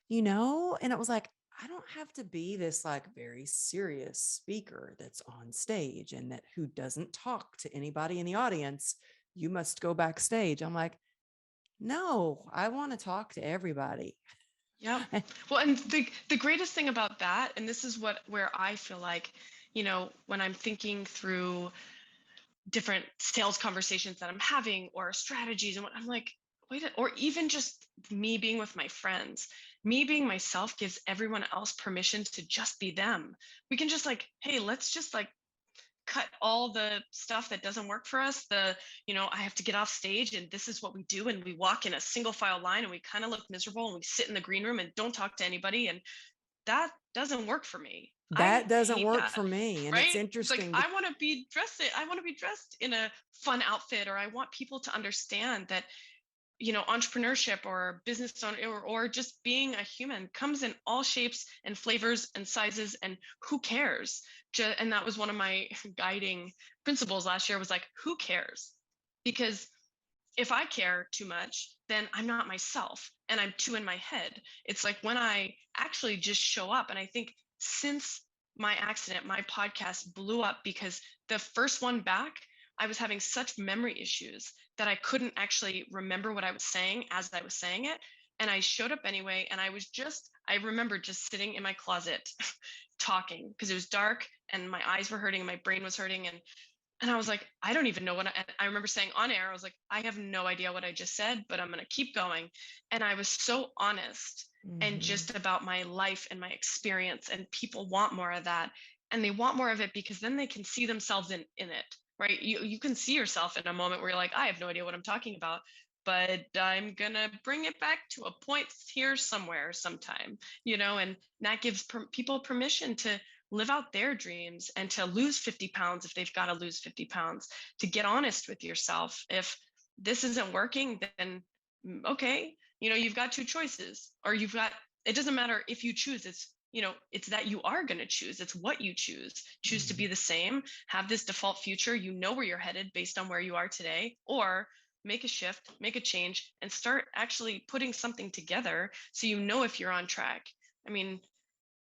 S1: and it was like, I don't have to be this like very serious speaker that's on stage and that who doesn't talk to anybody in the audience. You must go backstage. I'm like, no, I want to talk to everybody.
S2: Yep. Well, and the greatest thing about that, and this is where I feel like, when I'm thinking through different sales conversations that I'm having or strategies and what I'm like, wait, or even just me being with my friends, me being myself gives everyone else permission to just be them. We can just like, hey, let's just like cut all the stuff that doesn't work for us. I have to get off stage and this is what we do. And we walk in a single file line and we kind of look miserable and we sit in the green room and don't talk to anybody. And that doesn't work for me. I
S1: That doesn't
S2: hate
S1: work
S2: that.
S1: for me. And it's
S2: Right? It's like
S1: interesting.
S2: I want to be dressed in a fun outfit, or I want people to understand that, entrepreneurship or business owner or just being a human comes in all shapes and flavors and sizes, and who cares? And that was one of my guiding principles last year, was like, who cares? Because if I care too much, then I'm not myself and I'm too in my head. It's like when I actually just show up. And I think since my accident, my podcast blew up because the first one back, I was having such memory issues that I couldn't actually remember what I was saying as I was saying it. And I showed up anyway. And I remember just sitting in my closet talking because it was dark and my eyes were hurting and my brain was hurting. And I was like, I don't even know what I remember saying on air. I was like, I have no idea what I just said, but I'm going to keep going. And I was so honest and
S1: Mm-hmm.
S2: just about my life and my experience. And people want more of that. And they want more of it because then they can see themselves in it, right? You can see yourself in a moment where you're like, I have no idea what I'm talking about, but I'm going to bring it back to a point here somewhere sometime, and that gives people permission to live out their dreams and to lose 50 pounds if they've got to lose 50 pounds, to get honest with yourself. If this isn't working, then okay, you've got two choices, or it doesn't matter if you choose, it's that you are going to choose. It's what you choose to be the same, have this default future, where you're headed based on where you are today, or make a shift, make a change, and start actually putting something together so if you're on track. I mean,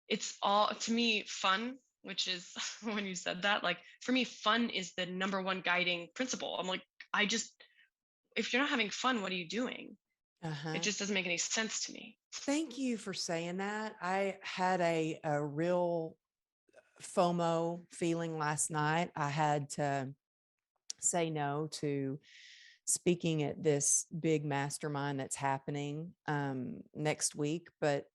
S2: it's all, to me, fun, which is when you said that, like, for me, fun is the number one guiding principle. I'm like, if you're not having fun, what are you doing? It
S1: Uh-huh.
S2: just doesn't make any sense to me.
S1: Thank you for saying that. I had a real FOMO feeling last night. I had to say no to speaking at this big mastermind that's happening next week. But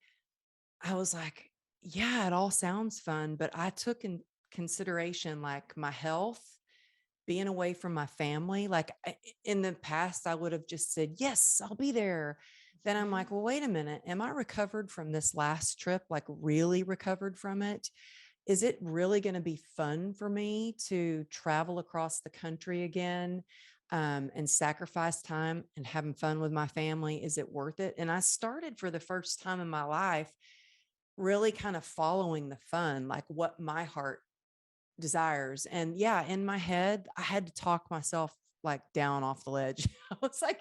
S1: I was like, yeah, it all sounds fun. But I took in consideration like my health, being away from my family. Like in the past, I would have just said, yes, I'll be there. Then I'm
S2: Mhm.
S1: like, well, wait a minute. Am I recovered from this last trip? Like, really recovered from it? Is it really going to be fun for me to travel across the country again and sacrifice time and having fun with my family? Is it worth it? And I started for the first time in my life really kind of following the fun, like what my heart desires. And yeah, in my head, I had to talk myself like down off the ledge. I was like,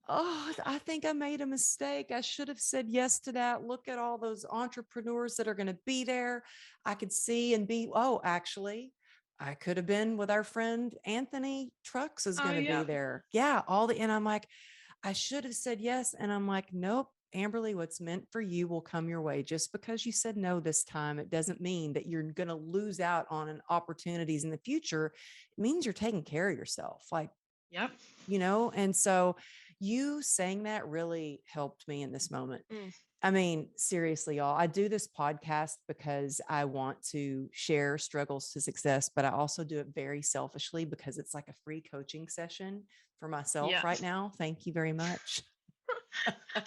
S1: oh, I think I made a mistake. I should have said yes to that. Look at all those entrepreneurs that are going to be there. I could see and be, oh, actually, I could have been with our friend Anthony Trucks is
S2: Oh,
S1: going to be
S2: yeah.
S1: there. Yeah, and I'm like, I should have said yes. And I'm like, nope, Amberly, what's meant for you will come your way. Just because you said no this time, it doesn't mean that you're going to lose out on an opportunities in the future. It means you're taking care of yourself. Like,
S2: Yep.
S1: and so you saying that really helped me in this moment.
S2: Mm.
S1: I mean, seriously, y'all, I do this podcast because I want to share struggles to success, but I also do it very selfishly because it's like a free coaching session for myself right
S2: Yes.
S1: now. Thank you very much.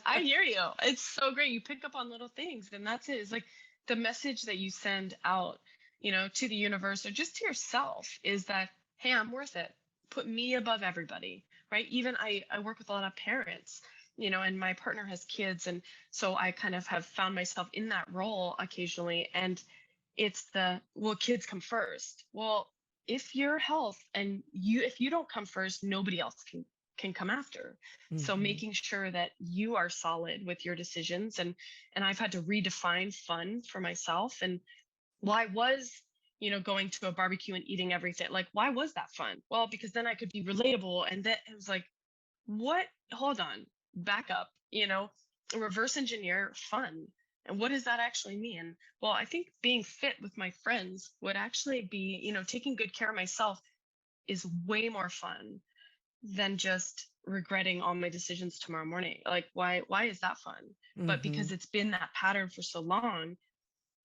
S2: I hear you. It's so great. You pick up on little things, and that's it. It's like the message that you send out, to the universe or just to yourself is that, hey, I'm worth it. Put me above everybody, right? Even I work with a lot of parents, and my partner has kids. And so I kind of have found myself in that role occasionally. And it's well, kids come first. Well, if your health and if you don't come first, nobody else can come after. So
S1: Mhm.
S2: making sure that you are solid with your decisions. And I've had to redefine fun for myself. And why was, going to a barbecue and eating everything, like, why was that fun? Well, because then I could be relatable. And that it was like, what, hold on, back up, reverse engineer fun. And what does that actually mean? Well, I think being fit with my friends would actually be, taking good care of myself is way more fun than just regretting all my decisions tomorrow morning. Like, why is that fun? But because
S1: Mhm.
S2: it's been that pattern for so long,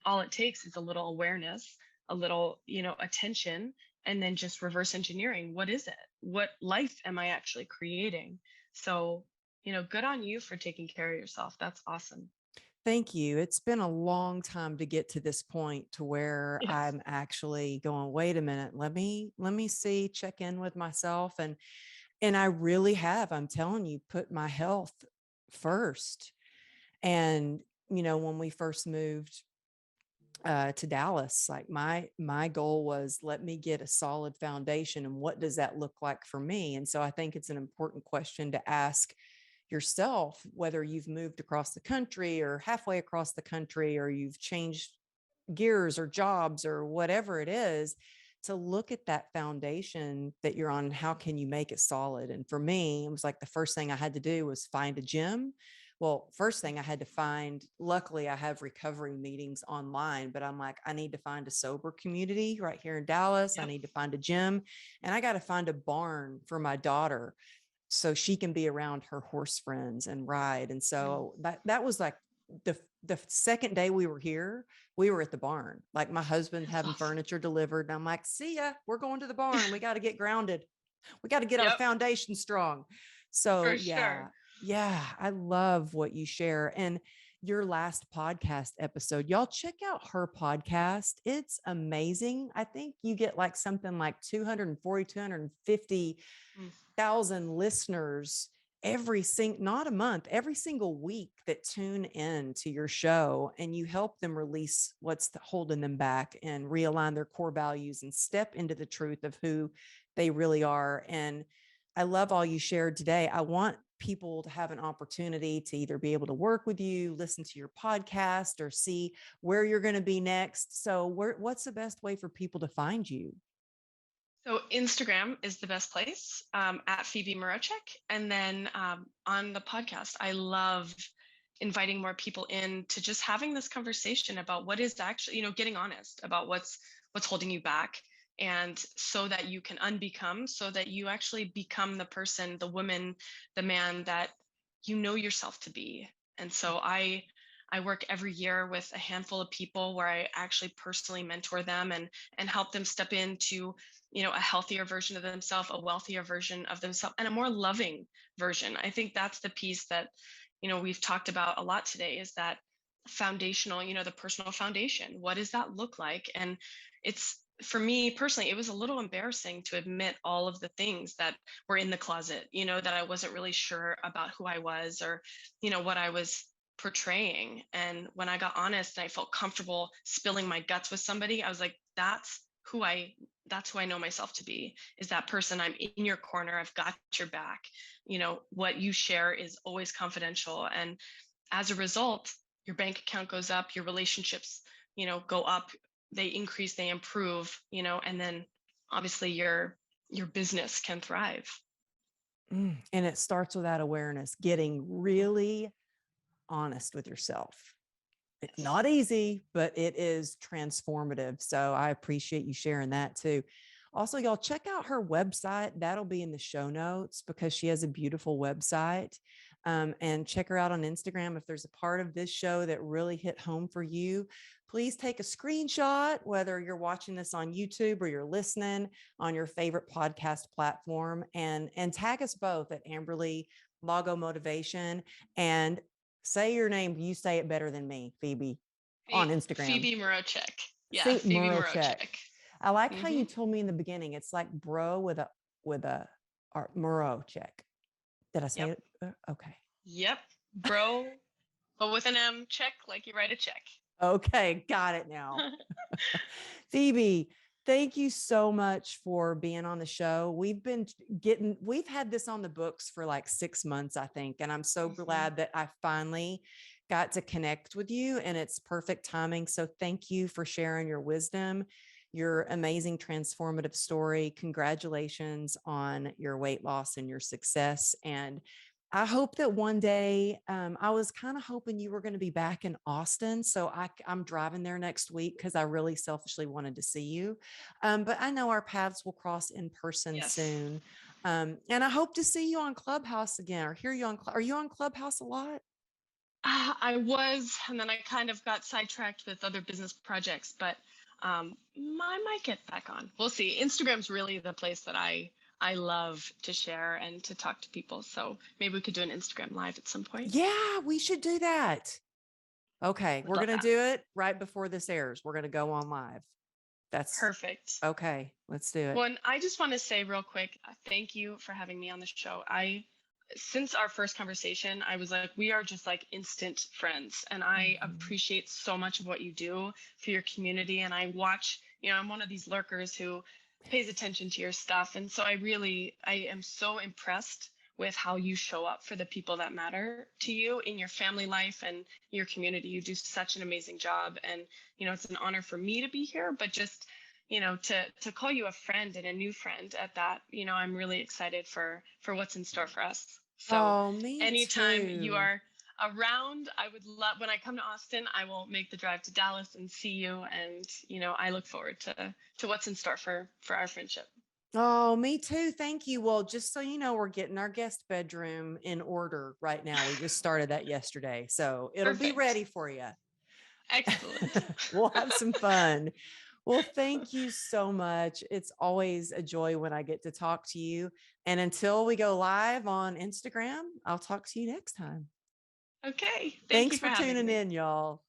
S2: all it takes is a little awareness, a little, attention, and then just reverse engineering. What is it? What life am I actually creating? So, good on you for taking care of yourself. That's awesome.
S1: Thank you. It's been a long time to get to this point to where
S2: Yes.
S1: I'm actually going, wait a minute, let me see, check in with myself. And I really have, I'm telling you, put my health first. And, when we first moved to Dallas. Like my goal was, let me get a solid foundation, and what does that look like for me? And so I think it's an important question to ask yourself, whether you've moved across the country or halfway across the country, or you've changed gears or jobs or whatever it is, to look at that foundation that you're on. How can you make it solid? And for me, it was like the first thing I had to do was find a gym. Well, first thing I had to find, luckily I have recovery meetings online, but I'm like, I need to find a sober community right here in Dallas. I
S2: Yep.
S1: need to find a gym, and I got to find a barn for my daughter so she can be around her horse friends and ride. And so that was like the second day we were here, we were at the barn. Like my husband
S2: That's
S1: having
S2: awesome.
S1: furniture delivered. And I'm like, see ya, we're going to the barn. We got to get grounded. We got to get our
S2: Yep,
S1: foundation strong. So
S2: for sure.
S1: yeah, I love what you share. And your last podcast episode, y'all check out her podcast. It's amazing. I think you get like something like 240, 250,000 listeners not a month, every single week that tune in to your show, and you help them release what's holding them back and realign their core values and step into the truth of who they really are. And I love all you shared today. I want people to have an opportunity to either be able to work with you, listen to your podcast, or see where you're going to be next. So what's the best way for people to find you?
S2: So Instagram is the best place, at Phoebe Mroczek. And then on the podcast, I love inviting more people in to just having this conversation about what is actually, getting honest about what's holding you back. And so that you can unbecome, so that you actually become the person, the woman, the man that you know yourself to be. And so I work every year with a handful of people where I actually personally mentor them and help them step into, a healthier version of themselves, a wealthier version of themselves, and a more loving version. I think that's the piece that, we've talked about a lot today, is that foundational, the personal foundation. What does that look like? And it's, for me personally, it was a little embarrassing to admit all of the things that were in the closet, that I wasn't really sure about who I was, or, what I was portraying. And when I got honest and I felt comfortable spilling my guts with somebody, I was like, that's who I know myself to be, is that person. I'm in your corner. I've got your back. What you share is always confidential. And as a result, your bank account goes up, your relationships, go up, they increase, they improve, and then obviously your business can thrive.
S1: And it starts with that awareness, getting really honest with yourself. It's
S2: Yes.
S1: not easy, but it is transformative. So I appreciate you sharing that too. Also, y'all check out her website. That'll be in the show notes because she has a beautiful website. And check her out on Instagram. If there's a part of this show that really hit home for you, please take a screenshot, whether you're watching this on YouTube or you're listening on your favorite podcast platform, and tag us both at Amberly Lago Motivation, and say your name. You say it better than me, Phoebe, on Instagram.
S2: Phoebe Mroczek. Yeah,
S1: See,
S2: Phoebe
S1: Mroczek.
S2: Mroczek.
S1: I like how
S2: Hmm.
S1: you told me in the beginning. It's like bro with a or Mroczek. Did I say
S2: Yep.
S1: it? Okay.
S2: Yep. Bro, but with an M, check like you write a check.
S1: Okay, got it now. Phoebe, thank you so much for being on the show. We've had this on the books for like 6 months, I think. And I'm so glad that I finally got to connect with you, and it's perfect timing. So thank you for sharing your wisdom, your amazing transformative story. Congratulations on your weight loss and your success. And I hope that one day, I was kind of hoping you were going to be back in Austin. So I'm driving there next week because I really selfishly wanted to see you. But I know our paths will cross in person
S2: Yes.
S1: soon. And I hope to see you on Clubhouse again, or hear you on, are you on Clubhouse a lot?
S2: I was, and then I kind of got sidetracked with other business projects, but I might get back on. We'll see. Instagram's really the place that I love to share and to talk to people. So maybe we could do an Instagram live at some point.
S1: Yeah, we should do that. Okay,
S2: Would
S1: we're
S2: love
S1: going to
S2: that.
S1: do it right before this airs. We're going to go on live. That's
S2: Perfect.
S1: okay. Let's do it.
S2: Well, and I just want to say real quick, thank you for having me on the show. since our first conversation, I was like, we are just like instant friends. And I
S1: Mhm.
S2: appreciate so much of what you do for your community. And I watch, I'm one of these lurkers who pays attention to your stuff. And so I am so impressed with how you show up for the people that matter to you in your family life and your community. You do such an amazing job. And, it's an honor for me to be here, but just, to call you a friend and a new friend at that, I'm really excited for what's in store for us. So
S1: Oh, me
S2: anytime you
S1: too.
S2: are around, I would love, when I come to Austin, I will make the drive to Dallas and see you. And, I look forward to what's in store for our friendship.
S1: Oh, me too. Thank you. Well, just so you know, we're getting our guest bedroom in order right now. We just started that yesterday. So it'll be
S2: Perfect.
S1: ready for you.
S2: Excellent.
S1: We'll have some fun. Well, thank you so much. It's always a joy when I get to talk to you. And until we go live on Instagram, I'll talk to you next time.
S2: Okay. Thank
S1: Thanks
S2: you for
S1: for
S2: having
S1: tuning
S2: me.
S1: in, y'all.